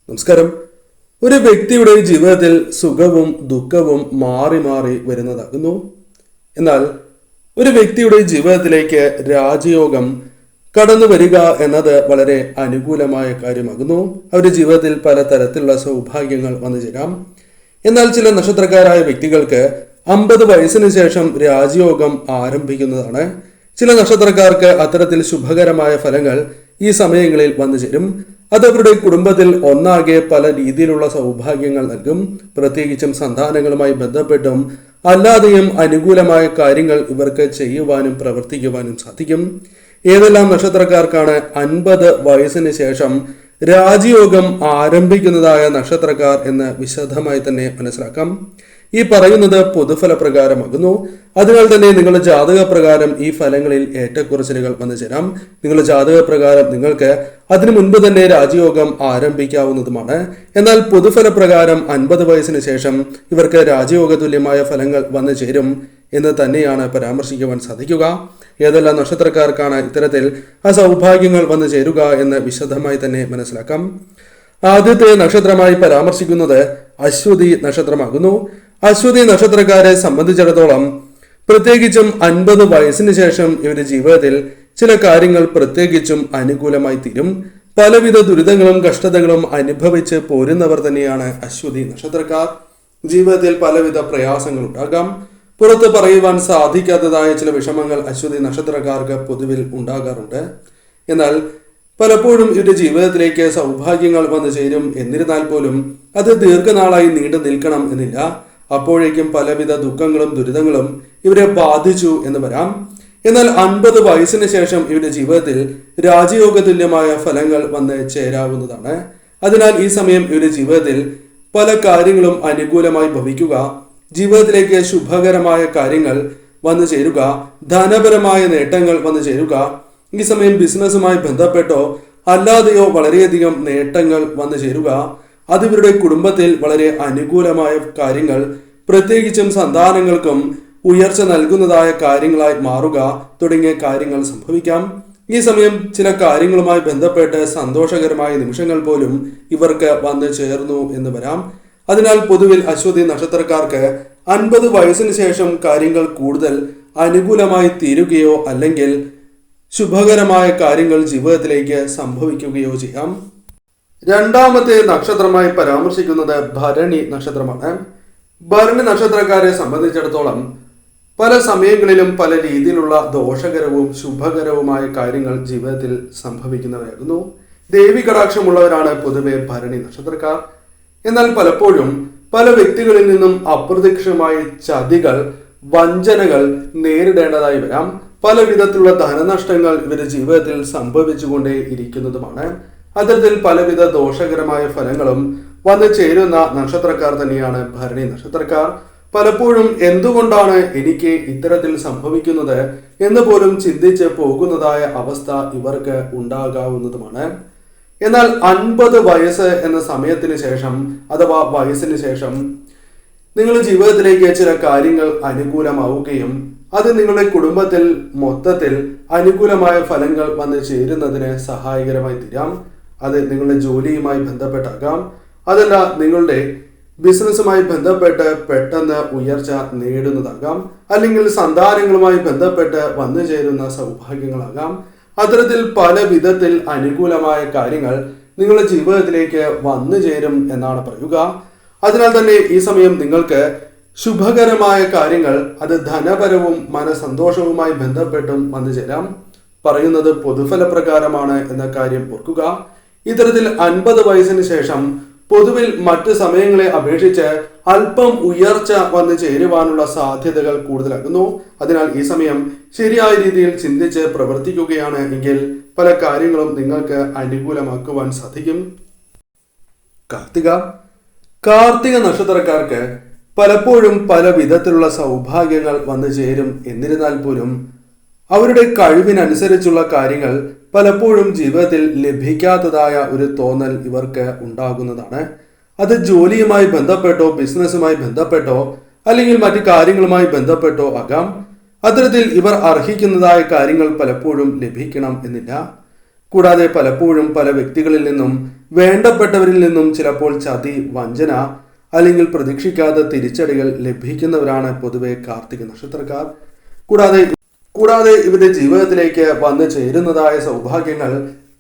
നമസ്കാരം. ഒരു വ്യക്തിയുടെ ജീവിതത്തിൽ സുഖവും ദുഃഖവും മാറി മാറി വരുന്നതാകുന്നു. എന്നാൽ ഒരു വ്യക്തിയുടെ ജീവിതത്തിലേക്ക് രാജയോഗം കടന്നു വരിക എന്നത് വളരെ അനുകൂലമായ കാര്യമാകുന്നു. അവരുടെ ജീവിതത്തിൽ പലതരത്തിലുള്ള സൗഭാഗ്യങ്ങൾ വന്നു ചേരാം. എന്നാൽ ചില നക്ഷത്രക്കാരായ വ്യക്തികൾക്ക് 50 വയസ്സിന് ശേഷം രാജയോഗം ആരംഭിക്കുന്നതാണ്. ചില നക്ഷത്രക്കാർക്ക് അത്തരത്തിൽ ശുഭകരമായ ഫലങ്ങൾ ഈ സമയങ്ങളിൽ വന്നു ചേരും. അത് അവരുടെ കുടുംബത്തിൽ ഒന്നാകെ പല രീതിയിലുള്ള സൗഭാഗ്യങ്ങൾ നൽകും. പ്രത്യേകിച്ചും സന്താനങ്ങളുമായി ബന്ധപ്പെട്ടും അല്ലാതെയും അനുകൂലമായ കാര്യങ്ങൾ ഇവർക്ക് ചെയ്യുവാനും പ്രവർത്തിക്കുവാനും സാധിക്കും. ഏതെല്ലാം നക്ഷത്രക്കാർക്കാണ് 50 വയസ്സിന് ശേഷം രാജയോഗം ആരംഭിക്കുന്നതായ നക്ഷത്രക്കാർ എന്ന് വിശദമായി തന്നെ മനസ്സിലാക്കാം. ഈ പറയുന്നത് പൊതുഫല പ്രകാരമാകുന്നു. അതിനാൽ തന്നെ നിങ്ങളുടെ ജാതക പ്രകാരം ഈ ഫലങ്ങളിൽ ഏറ്റക്കുറച്ചിലുകൾ വന്നു ചേരാം. നിങ്ങളുടെ ജാതക പ്രകാരം നിങ്ങൾക്ക് അതിനു മുൻപ് തന്നെ രാജയോഗം ആരംഭിക്കാവുന്നതുമാണ്. എന്നാൽ പൊതുഫല പ്രകാരം 50 വയസ്സിന് ശേഷം ഇവർക്ക് രാജയോഗ തുല്യമായ ഫലങ്ങൾ വന്നു ചേരും എന്ന് തന്നെയാണ് പരാമർശിക്കുവാൻ സാധിക്കുക. ഏതെല്ലാം നക്ഷത്രക്കാർക്കാണ് ഇത്തരത്തിൽ ആ സൗഭാഗ്യങ്ങൾ വന്നു ചേരുക എന്ന് വിശദമായി തന്നെ മനസ്സിലാക്കാം. ആദ്യത്തെ നക്ഷത്രമായി പരാമർശിക്കുന്നത് അശ്വതി നക്ഷത്രമാകുന്നു. അശ്വതി നക്ഷത്രക്കാരെ സംബന്ധിച്ചിടത്തോളം പ്രത്യേകിച്ചും 50 വയസ്സിന് ശേഷം ഇവരുടെ ജീവിതത്തിൽ ചില കാര്യങ്ങൾ പ്രത്യേകിച്ചും അനുകൂലമായി തീരും. പലവിധ ദുരിതങ്ങളും കഷ്ടതകളും അനുഭവിച്ച് പോരുന്നവർ തന്നെയാണ് അശ്വതി നക്ഷത്രക്കാർ. ജീവിതത്തിൽ പലവിധ പ്രയാസങ്ങൾ ഉണ്ടാകാം. പുറത്ത് പറയുവാൻ സാധിക്കാത്തതായ ചില വിഷമങ്ങൾ അശ്വതി നക്ഷത്രക്കാർക്ക് പൊതുവിൽ ഉണ്ടാകാറുണ്ട്. എന്നാൽ പലപ്പോഴും ഇവരുടെ ജീവിതത്തിലേക്ക് സൗഭാഗ്യങ്ങൾ വന്നു ചേരും. എന്നിരുന്നാൽ പോലും അത് ദീർഘനാളായി നീണ്ടു നിൽക്കണം എന്നില്ല. അപ്പോഴേക്കും പലവിധ ദുഃഖങ്ങളും ദുരിതങ്ങളും ഇവരെ ബാധിച്ചു എന്ന് വരാം. എന്നാൽ 50 വയസ്സിന് ശേഷം ഇവരുടെ ജീവിതത്തിൽ രാജയോഗ തുല്യമായ ഫലങ്ങൾ വന്ന് ചേരാവുന്നതാണ്. അതിനാൽ ഈ സമയം ഇവരുടെ ജീവിതത്തിൽ പല കാര്യങ്ങളും അനുകൂലമായി ഭവിക്കുക, ജീവിതത്തിലേക്ക് ശുഭകരമായ കാര്യങ്ങൾ വന്നു ചേരുക, ധനപരമായ നേട്ടങ്ങൾ വന്നു ചേരുക, ഈ സമയം ബിസിനസ്സുമായി ബന്ധപ്പെട്ടോ അല്ലാതെയോ വളരെയധികം നേട്ടങ്ങൾ വന്നു ചേരുക, അത് ഇവരുടെ കുടുംബത്തിൽ വളരെ അനുകൂലമായ കാര്യങ്ങൾ പ്രത്യേകിച്ചും സന്താനങ്ങൾക്കും ഉയർച്ച നൽകുന്നതായ കാര്യങ്ങളായി മാറുക തുടങ്ങിയ കാര്യങ്ങൾ സംഭവിക്കാം. ഈ സമയം ചില കാര്യങ്ങളുമായി ബന്ധപ്പെട്ട് സന്തോഷകരമായ നിമിഷങ്ങൾ പോലും ഇവർക്ക് വന്നു ചേർന്നു എന്ന് വരാം. അതിനാൽ പൊതുവിൽ അശ്വതി നക്ഷത്രക്കാർക്ക് 50 വയസ്സിന് ശേഷം കാര്യങ്ങൾ കൂടുതൽ അനുകൂലമായി തീരുകയോ അല്ലെങ്കിൽ ശുഭകരമായ കാര്യങ്ങൾ ജീവിതത്തിലേക്ക് സംഭവിക്കുകയോ ചെയ്യാം. രണ്ടാമത്തെ നക്ഷത്രമായി പരാമർശിക്കുന്നത് ഭരണി നക്ഷത്രമാണ്. ഭരണി നക്ഷത്രക്കാരെ സംബന്ധിച്ചിടത്തോളം പല സമയങ്ങളിലും പല രീതിയിലുള്ള ദോഷകരവും ശുഭകരവുമായ കാര്യങ്ങൾ ജീവിതത്തിൽ സംഭവിക്കുന്നവരാകുന്നു. ദേവി കടാക്ഷമുള്ളവരാണ് പൊതുവെ ഭരണി നക്ഷത്രക്കാർ. എന്നാൽ പലപ്പോഴും പല വ്യക്തികളിൽ നിന്നും അപ്രത്യക്ഷമായ ചതികൾ, വഞ്ചനകൾ നേരിടേണ്ടതായി വരാം. പല വിധത്തിലുള്ള ധനനഷ്ടങ്ങൾ ഇവരുടെ ജീവിതത്തിൽ സംഭവിച്ചുകൊണ്ടേ ഇരിക്കുന്നതുമാണ്. അത്തരത്തിൽ പലവിധ ദോഷകരമായ ഫലങ്ങളും വന്നു ചേരുന്ന നക്ഷത്രക്കാർ തന്നെയാണ് ഭരണി നക്ഷത്രക്കാർ. പലപ്പോഴും എന്തുകൊണ്ടാണ് എനിക്ക് ഇത്തരത്തിൽ സംഭവിക്കുന്നത് എന്ന് പോലും ചിന്തിച്ച് പോകുന്നതായ അവസ്ഥ ഇവർക്ക് ഉണ്ടാകാവുന്നതുമാണ്. എന്നാൽ 50 വയസ്സ് എന്ന സമയത്തിന് ശേഷം അഥവാ വയസ്സിന് ശേഷം നിങ്ങളുടെ ജീവിതത്തിലേക്ക് ചില കാര്യങ്ങൾ അനുകൂലമാവുകയും അത് നിങ്ങളുടെ കുടുംബത്തിൽ മൊത്തത്തിൽ അനുകൂലമായ ഫലങ്ങൾ വന്നു ചേരുന്നതിന് സഹായകരമായി തീരാം. അത് നിങ്ങളുടെ ജോലിയുമായി ബന്ധപ്പെട്ടാകാം, അതല്ല നിങ്ങളുടെ ബിസിനസ്സുമായി ബന്ധപ്പെട്ട് പെട്ടെന്ന് ഉയർച്ച നേടുന്നതാകാം, അല്ലെങ്കിൽ സന്താനങ്ങളുമായി ബന്ധപ്പെട്ട് വന്നു ചേരുന്ന സൗഭാഗ്യങ്ങളാകാം. അത്തരത്തിൽ പല വിധത്തിൽ അനുകൂലമായ കാര്യങ്ങൾ നിങ്ങളുടെ ജീവിതത്തിലേക്ക് വന്നു ചേരും എന്നാണ് പറയുക. അതിനാൽ തന്നെ ഈ സമയം നിങ്ങൾക്ക് ശുഭകരമായ കാര്യങ്ങൾ അത് ധനപരവും മനസന്തോഷവുമായി ബന്ധപ്പെട്ടും വന്നു ചേരാം. പറയുന്നത് പൊതുഫല പ്രകാരമാണ് എന്ന കാര്യം ഓർക്കുക. ഇത്തരത്തിൽ 50 വയസ്സിന് ശേഷം പൊതുവിൽ മറ്റ് സമയങ്ങളെ അപേക്ഷിച്ച് അല്പം ഉയർച്ച വന്നു ചേരുവാനുള്ള സാധ്യതകൾ കൂടുതലാകുന്നു. അതിനാൽ ഈ സമയം ശരിയായ രീതിയിൽ ചിന്തിച്ച് പ്രവർത്തിക്കുകയാണ് എങ്കിൽ പല കാര്യങ്ങളും നിങ്ങൾക്ക് അനുകൂലമാക്കുവാൻ സാധിക്കും. കാർത്തിക നക്ഷത്രക്കാർക്ക് പലപ്പോഴും പല വിധത്തിലുള്ള സൗഭാഗ്യങ്ങൾ വന്നു ചേരും. എന്നിരുന്നാൽ പോലും അവരുടെ കഴിവിനനുസരിച്ചുള്ള കാര്യങ്ങൾ പലപ്പോഴും ജീവിതത്തിൽ ലഭിക്കാത്തതായ ഒരു തോന്നൽ ഇവർക്ക് ഉണ്ടാകുന്നതാണ്. അത് ജോലിയുമായി ബന്ധപ്പെട്ടോ ബിസിനസ്സുമായി ബന്ധപ്പെട്ടോ അല്ലെങ്കിൽ മറ്റു കാര്യങ്ങളുമായി ബന്ധപ്പെട്ടോ ആകാം. അത്തരത്തിൽ ഇവർ അർഹിക്കുന്നതായ കാര്യങ്ങൾ പലപ്പോഴും ലഭിക്കണം എന്നില്ല. കൂടാതെ പലപ്പോഴും പല വ്യക്തികളിൽ നിന്നും വേണ്ടപ്പെട്ടവരിൽ നിന്നും ചിലപ്പോൾ ചതി, വഞ്ചന അല്ലെങ്കിൽ പ്രതീക്ഷിക്കാത്ത തിരിച്ചടികൾ ലഭിക്കുന്നവരാണ് പൊതുവെ കാർത്തിക നക്ഷത്രക്കാർ. കൂടാതെ ഇവരുടെ ജീവിതത്തിലേക്ക് വന്നു ചേരുന്നതായ സൗഭാഗ്യങ്ങൾ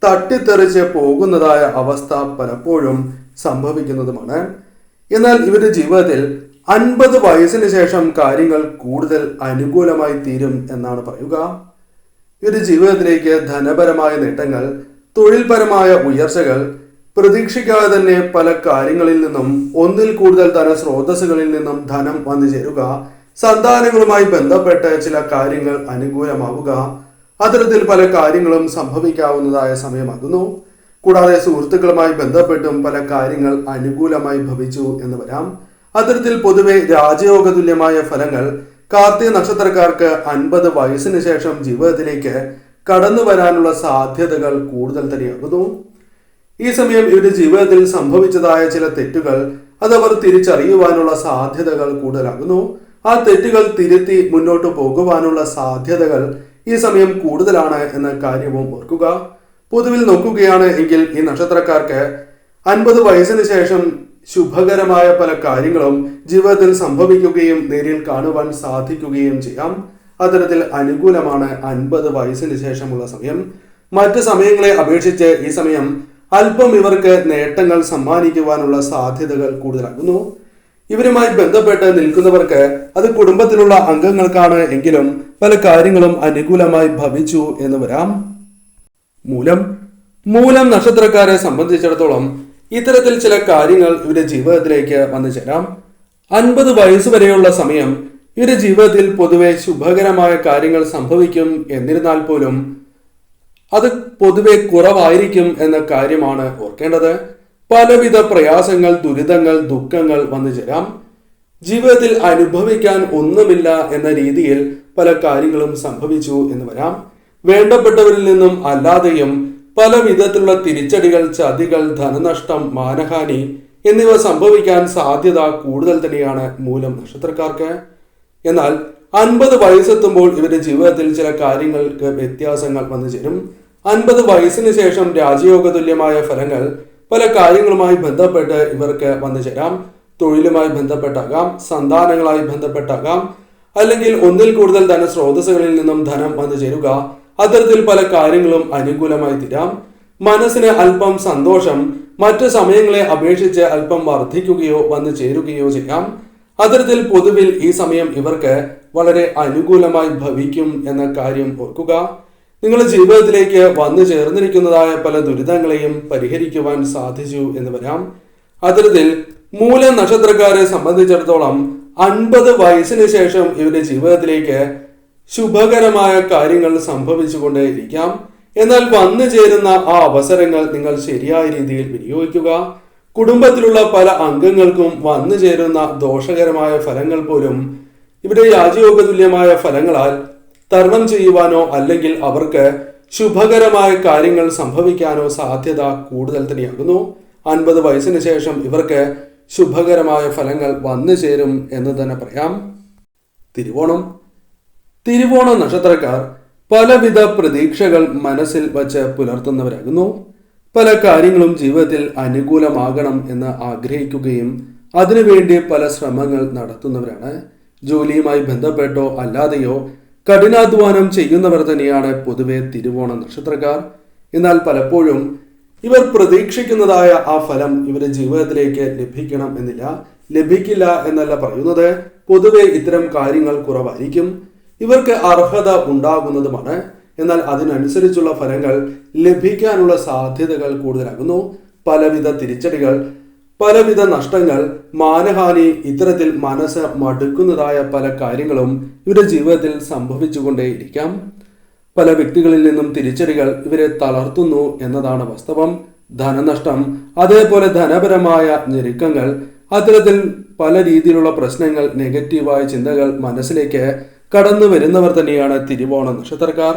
തട്ടിത്തെറിച്ച് പോകുന്നതായ അവസ്ഥ പലപ്പോഴും സംഭവിക്കുന്നതുമാണ്. എന്നാൽ ഇവരുടെ ജീവിതത്തിൽ 50 വയസ്സിന് ശേഷം കാര്യങ്ങൾ കൂടുതൽ അനുകൂലമായി തീരും എന്നാണ് പറയുക. ഇവരുടെ ജീവിതത്തിലേക്ക് ധനപരമായ നേട്ടങ്ങൾ, തൊഴിൽപരമായ ഉയർച്ചകൾ, പ്രതീക്ഷിക്കാതെ തന്നെ പല കാര്യങ്ങളിൽ നിന്നും ഒന്നിൽ കൂടുതൽ ധനസ്രോതസ്സുകളിൽ നിന്നും ധനം വന്നു ചേരുക, സന്താനങ്ങളുമായി ബന്ധപ്പെട്ട് ചില കാര്യങ്ങൾ അനുകൂലമാവുക, അത്തരത്തിൽ പല കാര്യങ്ങളും സംഭവിക്കാവുന്നതായ സമയമാകുന്നു. കൂടാതെ സുഹൃത്തുക്കളുമായി ബന്ധപ്പെട്ടും പല കാര്യങ്ങൾ അനുകൂലമായി ഭവിച്ചു എന്ന് വരാം. അത്തരത്തിൽ പൊതുവെ രാജയോഗ തുല്യമായ ഫലങ്ങൾ കാർത്തിക നക്ഷത്രക്കാർക്ക് 50 വയസ്സിന് ശേഷം ജീവിതത്തിലേക്ക് കടന്നു വരാനുള്ള സാധ്യതകൾ കൂടുതൽ തന്നെയാകുന്നു. ഈ സമയം ഇവരുടെ ജീവിതത്തിൽ സംഭവിച്ചതായ ചില തെറ്റുകൾ അതവർ തിരിച്ചറിയുവാനുള്ള സാധ്യതകൾ കൂടുതലാകുന്നു. ആ തെറ്റുകൾ തിരുത്തി മുന്നോട്ട് പോകുവാനുള്ള സാധ്യതകൾ ഈ സമയം കൂടുതലാണ് എന്ന കാര്യവും ഓർക്കുക. പൊതുവിൽ നോക്കുകയാണ് എങ്കിൽ ഈ നക്ഷത്രക്കാർക്ക് 50 വയസ്സിന് ശേഷം ശുഭകരമായ പല കാര്യങ്ങളും ജീവിതത്തിൽ സംഭവിക്കുകയും നേരിൽ കാണുവാൻ സാധിക്കുകയും ചെയ്യാം. അത്തരത്തിൽ അനുകൂലമാണ് 50 വയസ്സിന് ശേഷമുള്ള സമയം. മറ്റ് സമയങ്ങളെ അപേക്ഷിച്ച് ഈ സമയം അല്പം ഇവർക്ക് നേട്ടങ്ങൾ സമ്മാനിക്കുവാനുള്ള സാധ്യതകൾ കൂടുതലാകുന്നു. ഇവരുമായി ബന്ധപ്പെട്ട് നിൽക്കുന്നവർക്ക് അത് കുടുംബത്തിലുള്ള അംഗങ്ങൾക്കാണ് എങ്കിലും പല കാര്യങ്ങളും അനുകൂലമായി ഭവിച്ചു എന്ന് വരാം. മൂലം നക്ഷത്രക്കാരെ സംബന്ധിച്ചിടത്തോളം ഇത്തരത്തിൽ ചില കാര്യങ്ങൾ ഇവരുടെ ജീവിതത്തിലേക്ക് വന്നു ചേരാം. 50 വയസ്സ് വരെയുള്ള സമയം ഇവരുടെ ജീവിതത്തിൽ പൊതുവെ ശുഭകരമായ കാര്യങ്ങൾ സംഭവിക്കും. എന്നിരുന്നാൽ പോലും അത് പൊതുവെ കുറവായിരിക്കും എന്ന കാര്യമാണ് ഓർക്കേണ്ടത്. പലവിധ പ്രയാസങ്ങൾ, ദുരിതങ്ങൾ, ദുഃഖങ്ങൾ വന്നു ചേരാം. ജീവിതത്തിൽ അനുഭവിക്കാൻ ഒന്നുമില്ല എന്ന രീതിയിൽ പല കാര്യങ്ങളും സംഭവിച്ചു എന്ന് വരാം. വേണ്ടപ്പെട്ടവരിൽ നിന്നും അല്ലാതെയും പല വിധത്തിലുള്ള തിരിച്ചടികൾ, ചതികൾ, ധനനഷ്ടം, മാനഹാനി എന്നിവ സംഭവിക്കാൻ സാധ്യത കൂടുതൽ തന്നെയാണ് മൂലം നക്ഷത്രക്കാർക്ക്. എന്നാൽ 50 വയസ്സെത്തുമ്പോൾ ഇവരുടെ ജീവിതത്തിൽ ചില കാര്യങ്ങൾക്ക് വ്യത്യാസങ്ങൾ വന്നു ചേരും. 50 വയസ്സിന് ശേഷം രാജയോഗ തുല്യമായ ഫലങ്ങൾ പല കാര്യങ്ങളുമായി ബന്ധപ്പെട്ട് ഇവർക്ക് വന്നു ചേരാം. തൊഴിലുമായി ബന്ധപ്പെട്ടാകാം, സന്താനങ്ങളായി ബന്ധപ്പെട്ടാകാം, അല്ലെങ്കിൽ ഒന്നിൽ കൂടുതൽ ധനസ്രോതസ്സുകളിൽ നിന്നും ധനം വന്നു ചേരുക. അത്തരത്തിൽ പല കാര്യങ്ങളും അനുകൂലമായി തീരാം. മനസ്സിന് അല്പം സന്തോഷം മറ്റു സമയങ്ങളെ അപേക്ഷിച്ച് അല്പം വർദ്ധിക്കുകയോ വന്നു ചേരുകയോ ചെയ്യാം. അത്തരത്തിൽ പൊതുവിൽ ഈ സമയം ഇവർക്ക് വളരെ അനുകൂലമായി ഭവിക്കും എന്ന കാര്യം ഓർക്കുക. നിങ്ങളുടെ ജീവിതത്തിലേക്ക് വന്നു ചേർന്നിരിക്കുന്നതായ പല ദുരിതങ്ങളെയും പരിഹരിക്കുവാൻ സാധിച്ചു എന്ന് വരാം. അത്തരത്തിൽ മൂലം നക്ഷത്രക്കാരെ സംബന്ധിച്ചിടത്തോളം 50 വയസ്സിന് ശേഷം ഇവരുടെ ജീവിതത്തിലേക്ക് ശുഭകരമായ കാര്യങ്ങൾ സംഭവിച്ചുകൊണ്ടേയിരിക്കാം. എന്നാൽ വന്നു ചേരുന്ന ആ അവസരങ്ങൾ നിങ്ങൾ ശരിയായ രീതിയിൽ വിനിയോഗിക്കുക. കുടുംബത്തിലുള്ള പല അംഗങ്ങൾക്കും വന്നു ചേരുന്ന ദോഷകരമായ ഫലങ്ങൾ പോലും ഇവിടെ രാജയോഗ തുല്യമായ ഫലങ്ങളാൽ തരണം ചെയ്യുവാനോ അല്ലെങ്കിൽ അവർക്ക് ശുഭകരമായ കാര്യങ്ങൾ സംഭവിക്കാനോ സാധ്യത കൂടുതൽ തന്നെയാകുന്നു. 50 വയസ്സിന് ശേഷം ഇവർക്ക് ശുഭകരമായ ഫലങ്ങൾ വന്നു ചേരും എന്ന് തന്നെ പറയാം. തിരുവോണം നക്ഷത്രക്കാർ പലവിധ പ്രതീക്ഷകൾ മനസ്സിൽ വച്ച് പുലർത്തുന്നവരാകുന്നു. പല കാര്യങ്ങളും ജീവിതത്തിൽ അനുകൂലമാകണം എന്ന് ആഗ്രഹിക്കുകയും അതിനുവേണ്ടി പല ശ്രമങ്ങൾ നടത്തുന്നവരാണ്. ജോലിയുമായി ബന്ധപ്പെട്ടോ അല്ലാതെയോ കഠിനാധ്വാനം ചെയ്യുന്നവർ തന്നെയാണ് പൊതുവെ തിരുവോണം നക്ഷത്രക്കാർ. എന്നാൽ പലപ്പോഴും ഇവർ പ്രതീക്ഷിക്കുന്നതായ ആ ഫലം ഇവരുടെ ജീവിതത്തിലേക്ക് ലഭിക്കണം എന്നില്ല. ലഭിക്കില്ല എന്നല്ല പറയുന്നത്, പൊതുവെ ഇത്തരം കാര്യങ്ങൾ കുറവായിരിക്കും. ഇവർക്ക് അർഹത ഉണ്ടാകുന്നതുമാണ്. എന്നാൽ അതിനനുസരിച്ചുള്ള ഫലങ്ങൾ ലഭിക്കാനുള്ള സാധ്യതകൾ കൂടുതലാകുന്നു. പലവിധ തിരിച്ചടികൾ, പലവിധ നഷ്ടങ്ങൾ, മാനഹാനി, ഇത്തരത്തിൽ മനസ്സ് മടുക്കുന്നതായ പല കാര്യങ്ങളും ഇവരുടെ ജീവിതത്തിൽ സംഭവിച്ചുകൊണ്ടേയിരിക്കാം. പല വ്യക്തികളിൽ നിന്നും തിരിച്ചടികൾ ഇവരെ തളർത്തുന്നു എന്നതാണ് വാസ്തവം. ധനനഷ്ടം, അതേപോലെ ധനപരമായ ഞെരുക്കങ്ങൾ, അത്തരത്തിൽ പല രീതിയിലുള്ള പ്രശ്നങ്ങൾ, നെഗറ്റീവായ ചിന്തകൾ മനസ്സിലേക്ക് കടന്നു വരുന്നവർ തന്നെയാണ് തിരുവോണ നക്ഷത്രക്കാർ.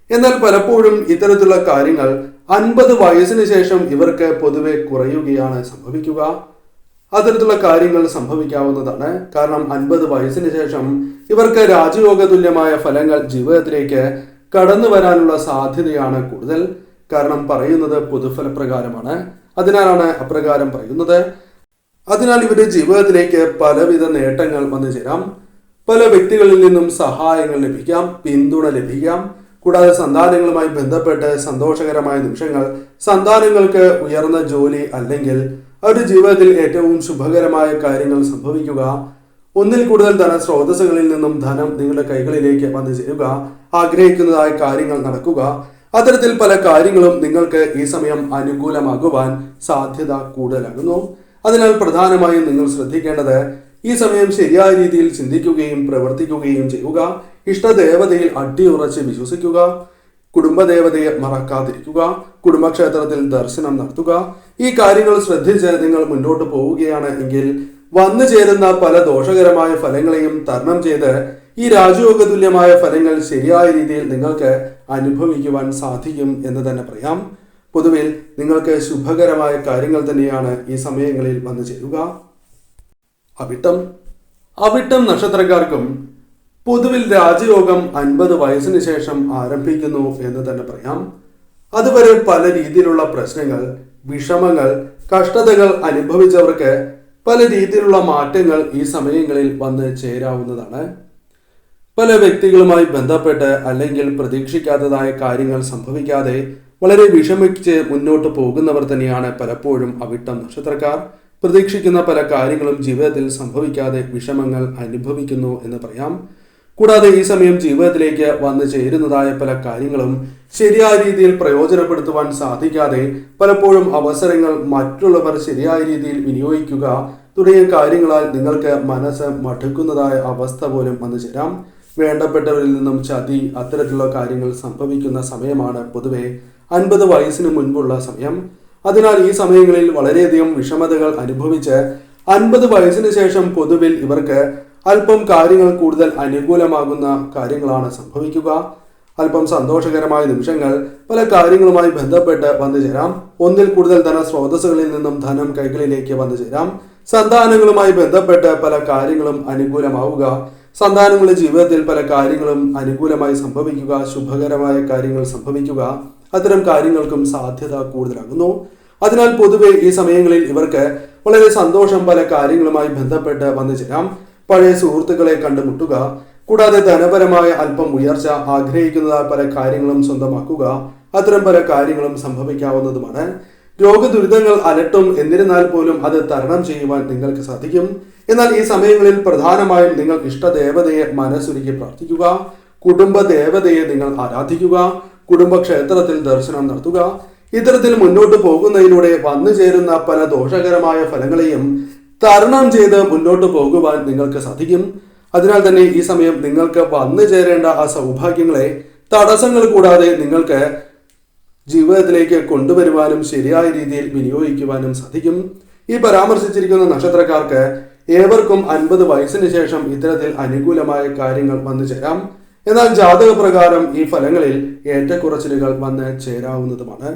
എന്നാൽ പലപ്പോഴും ഇത്തരത്തിലുള്ള കാര്യങ്ങൾ 50 വയസ്സിന് ശേഷം ഇവർക്ക് പൊതുവെ കുറയുകയാണ് സംഭവിക്കുക. അത്തരത്തിലുള്ള കാര്യങ്ങൾ സംഭവിക്കാവുന്നതാണ്. കാരണം 50 വയസ്സിന് ശേഷം ഇവർക്ക് രാജയോഗ തുല്യമായ ഫലങ്ങൾ ജീവിതത്തിലേക്ക് കടന്നു വരാനുള്ള സാധ്യതയാണ് കൂടുതൽ. കാരണം പറയുന്നത് പൊതുഫലപ്രകാരമാണ്. അതിനാലാണ് അപ്രകാരം പറയുന്നത്. അതിനാൽ ഇവരുടെ ജീവിതത്തിലേക്ക് പലവിധ നേട്ടങ്ങൾ വന്നു ചേരാം. പല വ്യക്തികളിൽ നിന്നും സഹായങ്ങൾ ലഭിക്കാം, പിന്തുണ ലഭിക്കാം. കൂടാതെ സന്താനങ്ങളുമായി ബന്ധപ്പെട്ട് സന്തോഷകരമായ നിമിഷങ്ങൾ, സന്താനങ്ങൾക്ക് ഉയർന്ന ജോലി അല്ലെങ്കിൽ അവരുടെ ജീവിതത്തിൽ ഏറ്റവും ശുഭകരമായ കാര്യങ്ങൾ സംഭവിക്കുക, ഒന്നിൽ കൂടുതൽ ധനസ്രോതസ്സുകളിൽ നിന്നും ധനം നിങ്ങളുടെ കൈകളിലേക്ക് വന്നു ചേരുക, ആഗ്രഹിക്കുന്നതായ കാര്യങ്ങൾ നടക്കുക, അത്തരത്തിൽ പല കാര്യങ്ങളും നിങ്ങൾക്ക് ഈ സമയം അനുകൂലമാകുവാൻ സാധ്യത കൂടുതലാകുന്നു. അതിനാൽ പ്രധാനമായും നിങ്ങൾ ശ്രദ്ധിക്കേണ്ടത് ഈ സമയം ശരിയായ രീതിയിൽ ചിന്തിക്കുകയും പ്രവർത്തിക്കുകയും ചെയ്യുക. ഇഷ്ടദേവതയിൽ അടിയുറച്ച് വിശ്വസിക്കുക. കുടുംബദേവതയെ മറക്കാതിരിക്കുക. കുടുംബക്ഷേത്രത്തിൽ ദർശനം നടത്തുക. ഈ കാര്യങ്ങൾ ശ്രദ്ധിച്ച് നിങ്ങൾ മുന്നോട്ട് പോവുകയാണ് എങ്കിൽ വന്നു ചേരുന്ന പല ദോഷകരമായ ഫലങ്ങളെയും തരണം ചെയ്ത് ഈ രാജയോഗ തുല്യമായ ഫലങ്ങൾ ശരിയായ രീതിയിൽ നിങ്ങൾക്ക് അനുഭവിക്കുവാൻ സാധിക്കും എന്ന് തന്നെ പറയാം. പൊതുവിൽ നിങ്ങൾക്ക് ശുഭകരമായ കാര്യങ്ങൾ തന്നെയാണ് ഈ സമയങ്ങളിൽ വന്നു ചേരുക. അവിട്ടം നക്ഷത്രക്കാർക്കും പൊതുവിൽ രാജയോഗം 50 വയസ്സിന് ശേഷം ആരംഭിക്കുന്നു എന്ന് തന്നെ പറയാം. അതുവരെ പല രീതിയിലുള്ള പ്രശ്നങ്ങൾ, വിഷമങ്ങൾ, കഷ്ടതകൾ അനുഭവിച്ചവർക്ക് പല രീതിയിലുള്ള മാറ്റങ്ങൾ ഈ സമയങ്ങളിൽ വന്ന് ചേരാവുന്നതാണ്. പല വ്യക്തികളുമായി ബന്ധപ്പെട്ട് അല്ലെങ്കിൽ പ്രതീക്ഷിക്കാത്തതായ കാര്യങ്ങൾ സംഭവിക്കാതെ വളരെ വിഷമിച്ച് മുന്നോട്ട് പോകുന്നവർ തന്നെയാണ് പലപ്പോഴും അവിട്ടം നക്ഷത്രക്കാർ. പ്രതീക്ഷിക്കുന്ന പല കാര്യങ്ങളും ജീവിതത്തിൽ സംഭവിക്കാതെ വിഷമങ്ങൾ അനുഭവിക്കുന്നു എന്ന് പറയാം. കൂടാതെ ഈ സമയം ജീവിതത്തിലേക്ക് വന്നു ചേരുന്നതായ പല കാര്യങ്ങളും ശരിയായ രീതിയിൽ പ്രയോജനപ്പെടുത്തുവാൻ സാധിക്കാതെ പലപ്പോഴും അവസരങ്ങൾ മറ്റുള്ളവർ ശരിയായ രീതിയിൽ വിനിയോഗിക്കുക തുടങ്ങിയ കാര്യങ്ങളാൽ നിങ്ങൾക്ക് മനസ്സ് മടുക്കുന്നതായ അവസ്ഥ പോലും വന്നു ചേരാം. വേണ്ടപ്പെട്ടവരിൽ നിന്നും ചതി, അത്തരത്തിലുള്ള കാര്യങ്ങൾ സംഭവിക്കുന്ന സമയമാണ് പൊതുവെ 50 വയസ്സിന് മുൻപുള്ള സമയം. അതിനാൽ ഈ സമയങ്ങളിൽ വളരെയധികം വിഷമതകൾ അനുഭവിച്ച് 50 വയസ്സിന് ശേഷം പൊതുവിൽ ഇവർക്ക് അല്പം കാര്യങ്ങൾ കൂടുതൽ അനുകൂലമാകുന്ന കാര്യങ്ങളാണ് സംഭവിക്കുക. അല്പം സന്തോഷകരമായ നിമിഷങ്ങൾ പല കാര്യങ്ങളുമായി ബന്ധപ്പെട്ട് വന്നു ചേരാം. ഒന്നിൽ കൂടുതൽ ധനസ്രോതസ്സുകളിൽ നിന്നും ധനം കൈകളിലേക്ക് വന്നു ചേരാം. സന്താനങ്ങളുമായി ബന്ധപ്പെട്ട് പല കാര്യങ്ങളും അനുകൂലമാവുക, സന്താനങ്ങളുടെ ജീവിതത്തിൽ പല കാര്യങ്ങളും അനുകൂലമായി സംഭവിക്കുക, ശുഭകരമായ കാര്യങ്ങൾ സംഭവിക്കുക, അത്തരം കാര്യങ്ങൾക്കും സാധ്യത കൂടുതലാകുന്നു. അതിനാൽ പൊതുവെ ഈ സമയങ്ങളിൽ ഇവർക്ക് വളരെ സന്തോഷം പല കാര്യങ്ങളുമായി ബന്ധപ്പെട്ട് വന്നു ചേരാം. പഴയ സുഹൃത്തുക്കളെ കണ്ടുമുട്ടുക, കൂടാതെ ധനപരമായ അല്പം ഉയർച്ച, ആഗ്രഹിക്കുന്ന പല കാര്യങ്ങളും സ്വന്തമാക്കുക, അത്തരം പല കാര്യങ്ങളും സംഭവിക്കാവുന്നതുമാണ്. രോഗദുരിതങ്ങൾ അലട്ടും, എന്നിരുന്നാൽ പോലും അത് തരണം ചെയ്യുവാൻ നിങ്ങൾക്ക് സാധിക്കും. എന്നാൽ ഈ സമയങ്ങളിൽ പ്രധാനമായും നിങ്ങൾ ഇഷ്ടദേവതയെ മനസ്സുരുക്കി പ്രാർത്ഥിക്കുക, കുടുംബ ദേവതയെ നിങ്ങൾ ആരാധിക്കുക, കുടുംബക്ഷേത്രത്തിൽ ദർശനം നടത്തുക. ഇത്തരത്തിൽ മുന്നോട്ട് പോകുന്നതിലൂടെ വന്നു ചേരുന്ന പല ദോഷകരമായ ഫലങ്ങളെയും തരണം ചെയ്ത് മുന്നോട്ട് പോകുവാൻ നിങ്ങൾക്ക് സാധിക്കും. അതിനാൽ തന്നെ ഈ സമയം നിങ്ങൾക്ക് വന്നു ചേരേണ്ട ആ സൗഭാഗ്യങ്ങളെ തടസ്സങ്ങൾ കൂടാതെ നിങ്ങൾക്ക് ജീവിതത്തിലേക്ക് കൊണ്ടുവരുവാനും ശരിയായ രീതിയിൽ വിനിയോഗിക്കുവാനും സാധിക്കും. ഈ പരാമർശിച്ചിരിക്കുന്ന നക്ഷത്രക്കാർക്ക് ഏവർക്കും 50 വയസ്സിന് ശേഷം ഇത്തരത്തിൽ അനുകൂലമായ കാര്യങ്ങൾ വന്നു ചേരാം. എന്നാൽ ജാതക പ്രകാരം ഈ ഫലങ്ങളിൽ ഏറ്റക്കുറച്ചിലുകൾ വന്ന് ചേരാവുന്നതുമാണ്.